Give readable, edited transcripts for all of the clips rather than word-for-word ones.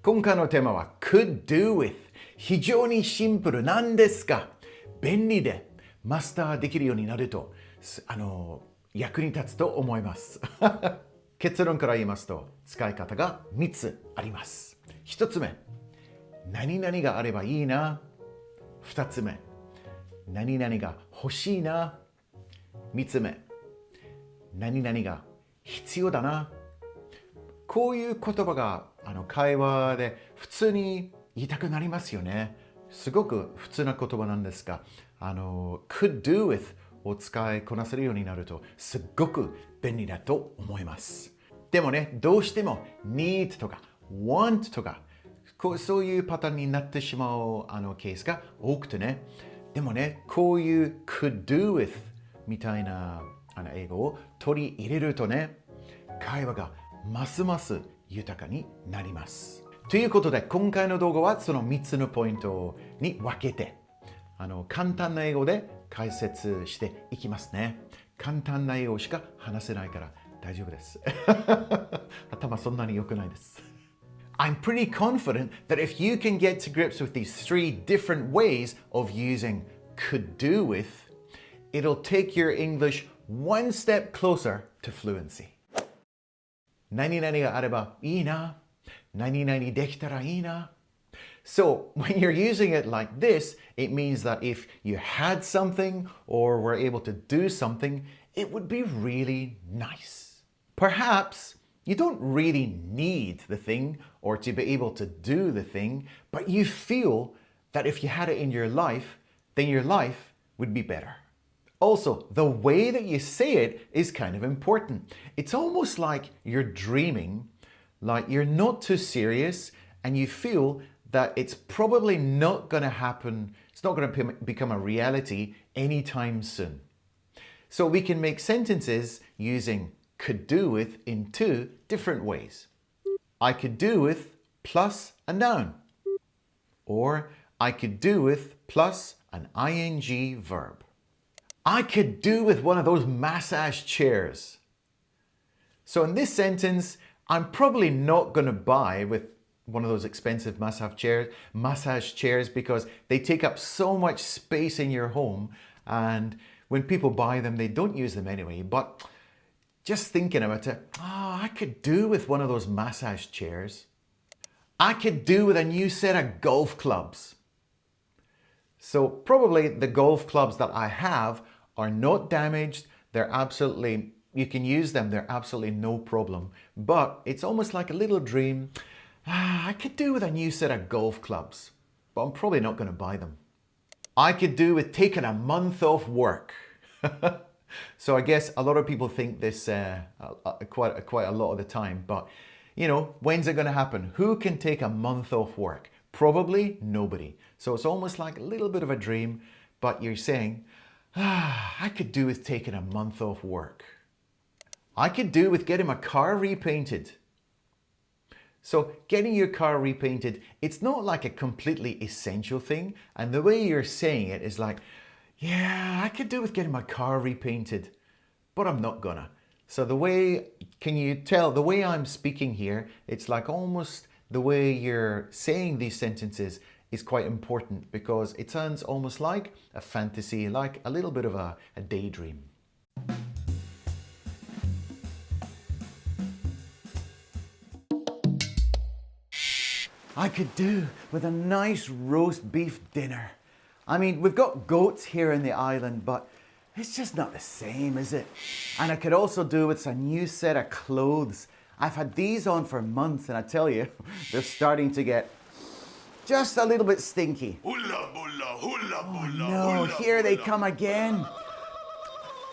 今回のテーマは could do with 非常にシンプルなんですが便利でマスターできるようになると役に立つと思います結論から言いますと使い方が3つあります。1つ目、何々があればいいな。2つ目、何々が欲しいな。3つ目、何々が必要だな。こういう言葉が会話で普通に言いたくなりますよね。すごく普通な言葉なんですが、could do with を使いこなせるようになるとすっごく便利だと思います。でもね、どうしても need とか want とかそういうパターンになってしまうケースが多くてね。でもね、こういう could do with みたいな英語を取り入れるとね、会話がますます豊かになります。ということで、今回の動画はその3つのポイントに分けて、簡単な英語で解説していきますね。簡単な英語しか話せないから大丈夫です。頭そんなに良くないです。I'm pretty confident that if you can get to grips with these 3 different ways of using could do with, it'll take your English one step closer to fluency. 何々があればいいな。何々できたらいいな。So when you're using it like this, it means that if you had something or were able to do something, it would be really nice. Perhaps you don't really need the thing or to be able to do the thing, but you feel that if you had it in your life, then your life would be better. Also, the way that you say it is kind of important. It's almost like you're dreaming, like you're not too serious, and you feel that it's probably not going to happen, it's not going to become a reality anytime soon. So we can make sentences using could do with in 2 different ways. I could do with plus a noun. Or I could do with plus an ing verb. I could do with one of those massage chairs. So in this sentence, I'm probably not going to buy with one of those expensive massage chairs because they take up so much space in your home, and when people buy them, they don't use them anyway. But just thinking about it, I could do with one of those massage chairs. I could do with a new set of golf clubs. So probably the golf clubs that I have are not damaged. You can use them, they're absolutely no problem. But it's almost like a little dream. I could do with a new set of golf clubs, but I'm probably not going to buy them. I could do with taking a month off work. So I guess a lot of people think this quite a lot of the time, but when's it going to happen? Who can take a month off work? Probably nobody. So it's almost like a little bit of a dream, but you're saying, I could do with taking a month off work. I could do with getting my car repainted. So getting your car repainted, it's not like a completely essential thing. And the way you're saying it is like, yeah, I could do with getting my car repainted, but I'm not gonna. So can you tell the way I'm speaking here, it's like almost the way you're saying these sentences is quite important because it sounds almost like a fantasy, like a little bit of a daydream. I could do with a nice roast beef dinner. I mean, we've got goats here in the island, but it's just not the same, is it? And I could also do with a new set of clothes. I've had these on for months, and I tell you, they're starting to get just a little bit stinky. Hula, hula, hula, Oh hula, no, hula, here they hula. come again.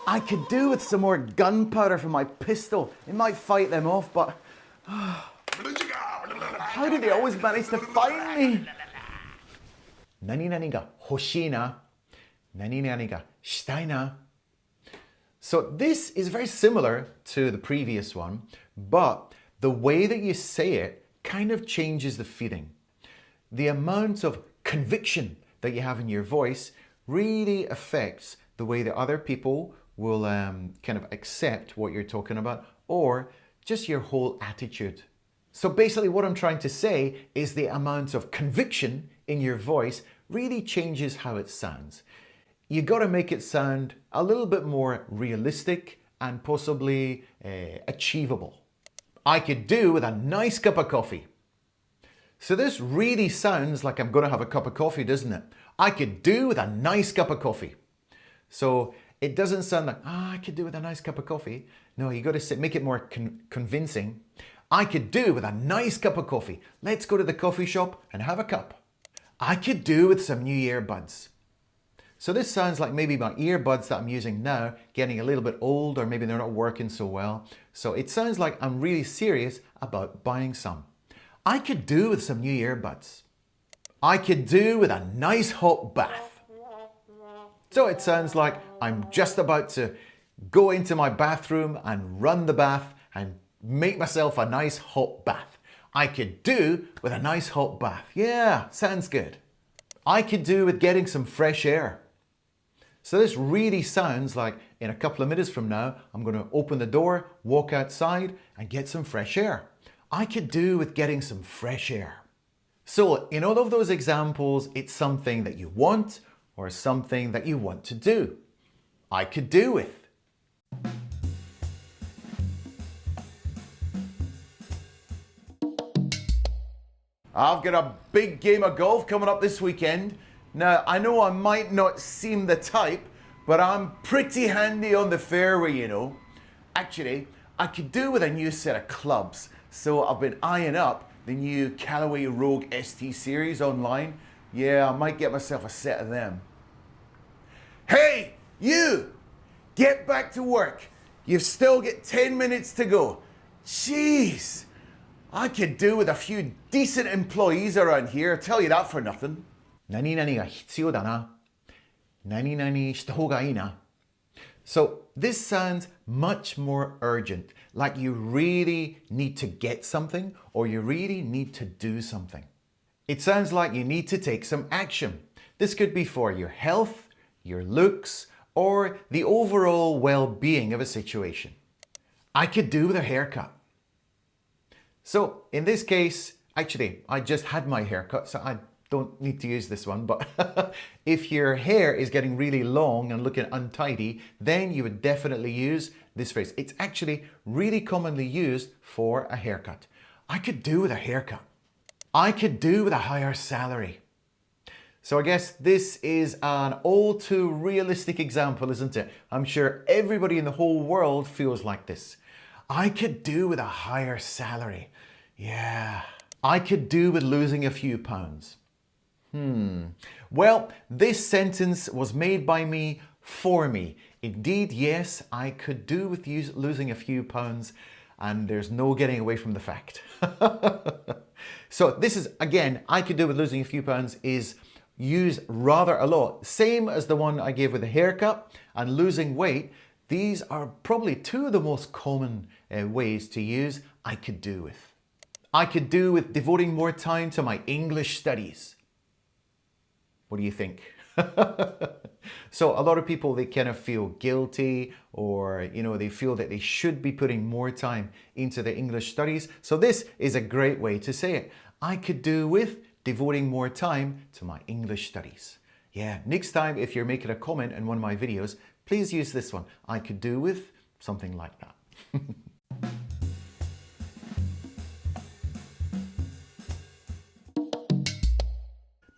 I could do with some more gunpowder for my pistol. It might fight them off, but how do they always manage to find me? 何々が欲しいな。何々がしたいな。So this is very similar to the previous one, but the way that you say it kind of changes the feeling. The amount of conviction that you have in your voice really affects the way that other people will kind of accept what you're talking about, or just your whole attitude So basically what I'm trying to say is the amount of conviction in your voice really changes how it sounds. You got to make it sound a little bit more realistic and possibly achievable. I could do with a nice cup of coffee. So this really sounds like I'm going to have a cup of coffee, doesn't it? I could do with a nice cup of coffee. So it doesn't sound like, I could do with a nice cup of coffee. No, you got to make it more convincing. I could do with a nice cup of coffee. Let's go to the coffee shop and have a cup. I could do with some new earbuds. So this sounds like maybe my earbuds that I'm using now getting a little bit old, or maybe they're not working so well. So it sounds like I'm really serious about buying some. I could do with some new earbuds. I could do with a nice hot bath. So it sounds like I'm just about to go into my bathroom and run the bath and make myself a nice hot bath. I could do with a nice hot bath. Yeah, sounds good. I could do with getting some fresh air. So this really sounds like in a couple of minutes from now, I'm going to open the door, walk outside and get some fresh air. I could do with getting some fresh air. So in all of those examples, it's something that you want or something that you want to do. I could do with. I've got a big game of golf coming up this weekend. Now, I know I might not seem the type, but I'm pretty handy on the fairway, you know. Actually, I could do with a new set of clubs. So I've been eyeing up the new Callaway Rogue ST series online. Yeah, I might get myself a set of them. Hey, you! Get back to work. You've still got 10 minutes to go. Jeez! I could do with a few decent employees around here, I'll tell you that for nothing. 何々が必要だな。何々した方がいいな。So this sounds much more urgent, like you really need to get something or you really need to do something. It sounds like you need to take some action. This could be for your health, your looks, or the overall well-being of a situation. I could do with a haircut. So in this case, actually, I just had my haircut, so I don't need to use this one, but if your hair is getting really long and looking untidy, then you would definitely use this phrase. It's actually really commonly used for a haircut. I could do with a haircut. I could do with a higher salary. So I guess this is an all too realistic example, isn't it? I'm sure everybody in the whole world feels like this. I could do with a higher salary. Yeah. I could do with losing a few pounds. Well, this sentence was made by me for me. Indeed, yes, I could do with losing a few pounds, and there's no getting away from the fact. So this is, again, I could do with losing a few pounds is used rather a lot. Same as the one I gave with the haircut and losing weight. These are probably two of the most common ways to use I could do with. I could do with devoting more time to my English studies. What do you think? So a lot of people, they kind of feel guilty or, you know, they feel that they should be putting more time into their English studies. So this is a great way to say it. I could do with devoting more time to my English studies. Yeah, next time if you're making a comment in one of my videos, please use this one. I could do with something like that.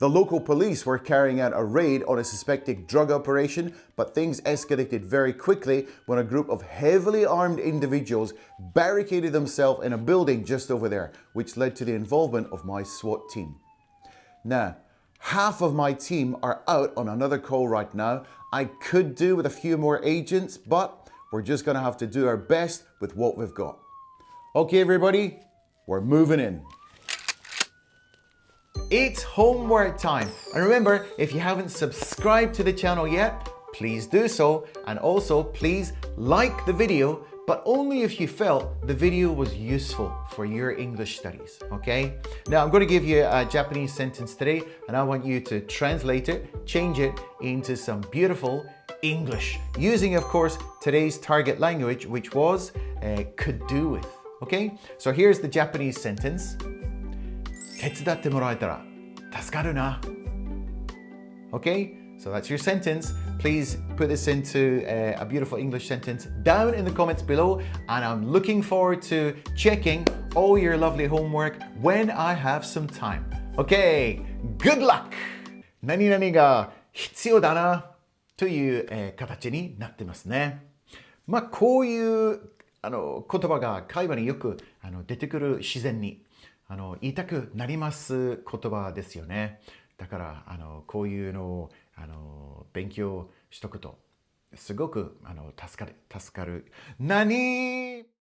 The local police were carrying out a raid on a suspected drug operation, but things escalated very quickly when a group of heavily armed individuals barricaded themselves in a building just over there, which led to the involvement of my SWAT team. Now, half of my team are out on another call right now. I could do with a few more agents, but we're just going to have to do our best with what we've got. Okay, everybody, we're moving in. It's homework time. And remember, if you haven't subscribed to the channel yet, please do so. And also, please like the video, but only if you felt the video was useful for your English studies, okay? Now, I'm going to give you a Japanese sentence today, and I want you to translate it, change it into some beautiful English, using, of course, today's target language, which was could do with. Okay? So here's the Japanese sentence. 手伝ってもらえたら助かるな。Okay? So that's your sentence. Please put this into a beautiful English sentence down in the comments below. And I'm looking forward to checking all your lovely homework when I have some time. Okay, good luck! 何々が必要だなという、形になってますね。まあ、こういう言葉が会話によく出てくる自然に言いたくなります言葉ですよね。だからこういうのを勉強しとくとすごく助かる。何